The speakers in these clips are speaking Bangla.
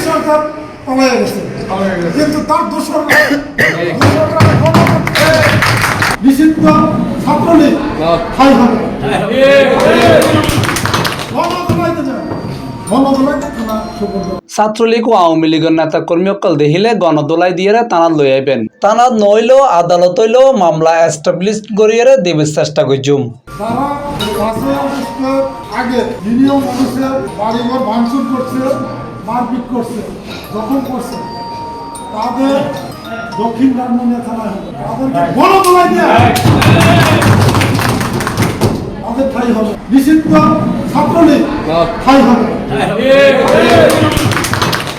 সরকার পালিয়ে গেছে, কিন্তু তার দোষর নিষিদ্ধ ছাত্রলীগ ঠাই হবে। ছাত্রলীগ ও আওয়ামী লীগের নেতা কর্মী অকল দেখিলে গণদোলাই দিয়ে তানাত লই আইবেন। তানাত নইলেও আদালত হইলেও মামলা এস্টাবলিশ করিয়ে দেবের চেষ্টা করছুম। আগে নিরীহ মানুষের বাড়িঘর ভাঙচুর করছে, মারপিট করছে, দখল করছে, তাদের দক্ষিণ রামমনিয়া থানায় হবে, তাদেরকে গণদোলাই দিয়ে তাদের ঠাই হবে। নিষিদ্ধ ছাত্রলীগ ঠাই হবে।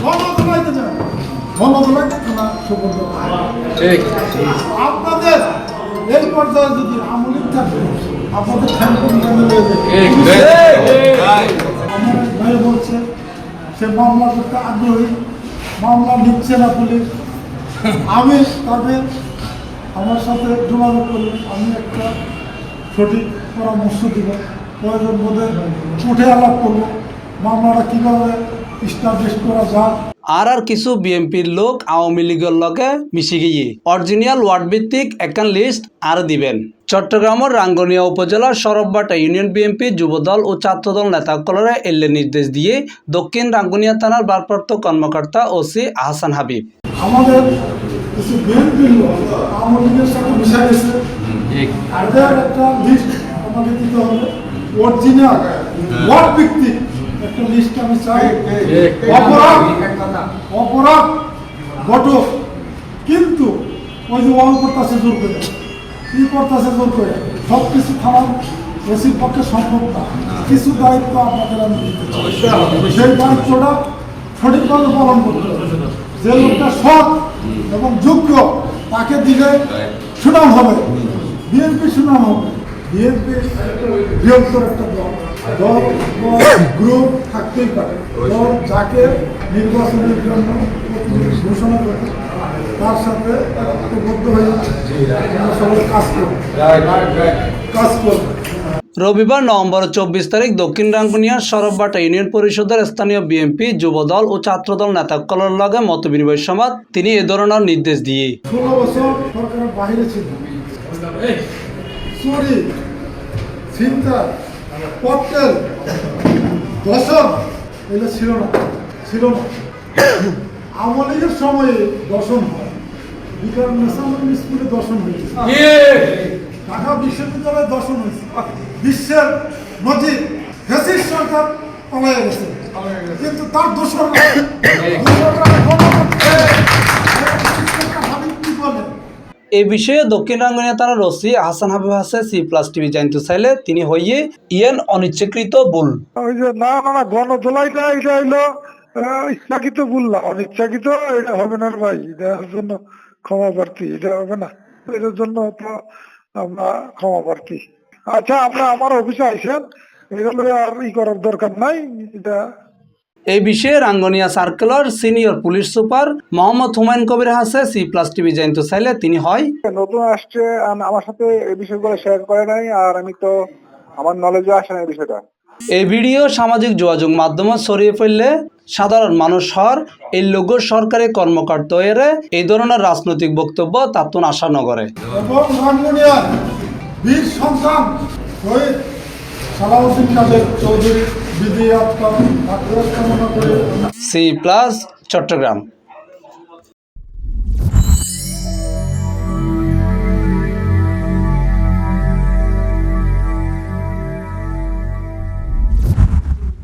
গণদোলাইতে যান, গণদোলাইতে থানা সুপর্দ। আপনাদের এই পর্যায়ে যদি আমলিক থাকে, আপনাদের ভাই বলছে সে মামলা করতে আগ্রহী, মামলা নিচ্ছে না পুলিশ। আমি তাদের আমার সাথে যোগাযোগ করলে আমি একটা সঠিক পরামর্শ দিব, প্রয়োজন বোধে উঠে আলাপ করবো মামলাটা কীভাবে এস্টাবলিশ করা যায়। আর কিছু বিএনপির লোক আওয়ামী লীগের লগে মিশে গিয়ে অরিজিনাল ওয়ার্ড ভিত্তিক একখান লিস্ট আর দিবেন। চট্টগ্রামের রাঙ্গুনিয়া উপজেলার সরববাটা ইউনিয়ন বিএনপি যুবদল ও ছাত্রদল নেতাকলরে এলে নির্দেশ দিয়ে দক্ষিণ রাঙ্গুনিয়া থানার ভারপ্রাপ্ত কর্মকর্তা ওসি আহসান হাবিব আমাদের কিছু বিএনপির লোক আওয়ামী লীগের সাথে মিশে গেছে, তাদের একটা লিস্ট আমাকে দিতে হবে, অরিজিনাল ওয়ার্ড ভিত্তিক একটা লিস্ট আমি চাই। অপরাধ ঘটক, কিন্তু ওই যে ওয়াল করতেছে জোর করে, কি করতেছে জোর করে, সব কিছু থানার ওসির পক্ষে সম্ভব না। কিছু দায়িত্ব আপনাদের আমি দিতে চাই, সেই দায়িত্বটা সঠিকভাবে পালন করতে হবে। যে লোকটা সৎ এবং যোগ্য তাকে দিলে সুনাম হবে, বিএনপি সুনাম হবে। বিএনপি বৃহত্তর একটা দল, গ্রুপ থাকতেই পারে। দল যাকে নির্বাচনের জন্য ঘোষণা করে তার সাথে ঐক্যবদ্ধ হয়ে আমরা সবাই কাজ করব। রবিবার নভেম্বর 24 তারিখ দক্ষিণ রাঙ্গুনিয়ার সরববাটা ইউনিয়ন পরিষদের স্থানীয় বিএনপি যুবদল ও ছাত্রদল নেতাকলের লগে মত বিনিময় সভাত তিনি এ ধরনের নির্দেশ দিয়ে 16 বছর সরকারের বাইরে ছিল, চুরি, ছিনতাই, ককটেল, দর্শন এগুলো ছিল না। আওয়ামী লীগের সময়ে দর্শন হয়, বিকাশ ন্যাশনাল স্কুলে দর্শন হয়েছে, ঢাকা বিশ্ববিদ্যালয়ে দর্শন হয়েছে। বিশ্বের নজির ফ্যাসিস্ট সরকার পালিয়ে গেছে, কিন্তু তার দোষর এ বিষয়ে দক্ষিণ রাঙ্গুনিয়া থানার ওসি আহসান হাবিব হাসান C+TV জানতে চাইলে তিনি হইয়ে ইয়েন অনিচ্ছাকৃত ভুল। ওই যে না গণদোলাইটা এটা হইলো ইচ্ছাকৃত ভুল না, অনিচ্ছাকৃত এটা হবে না ভাই, এটার জন্য ক্ষমা প্রার্থী, এটা হবে না, এটার জন্য তো আমরা ক্ষমা প্রার্থী। আচ্ছা, আপনারা আমার অফিসে আইসেন, এগুলো আর করার দরকার নাই। এটা এই বিষয়ে রাঙ্গুনিয়া সার্কেলের senior police super Mohammad Humayun Kabir Hasan C+TV জানতে চাইলে তিনি হয় নতুন আসছে, আমার সাথে এই বিষয়গুলো শেয়ার করে নাই, আর আমি তো আমার নলেজও আসে না এই বিষয়টা। এই ভিডিও সামাজিক যোগাযোগ মাধ্যমে ছড়িয়ে ফেললে সাধারণ মানুষ হর এই লোক সরকারি কর্মকর্তা এই ধরনের রাজনৈতিক বক্তব্য তাতুন আশা নগরে। এবং রাঙ্গুনিয়ার বীর সন্তান শহীদ সালাউদ্দিন কাদের চৌধুরী বিজয়ী আত্মা কামনা করে C+ চট্টগ্রাম।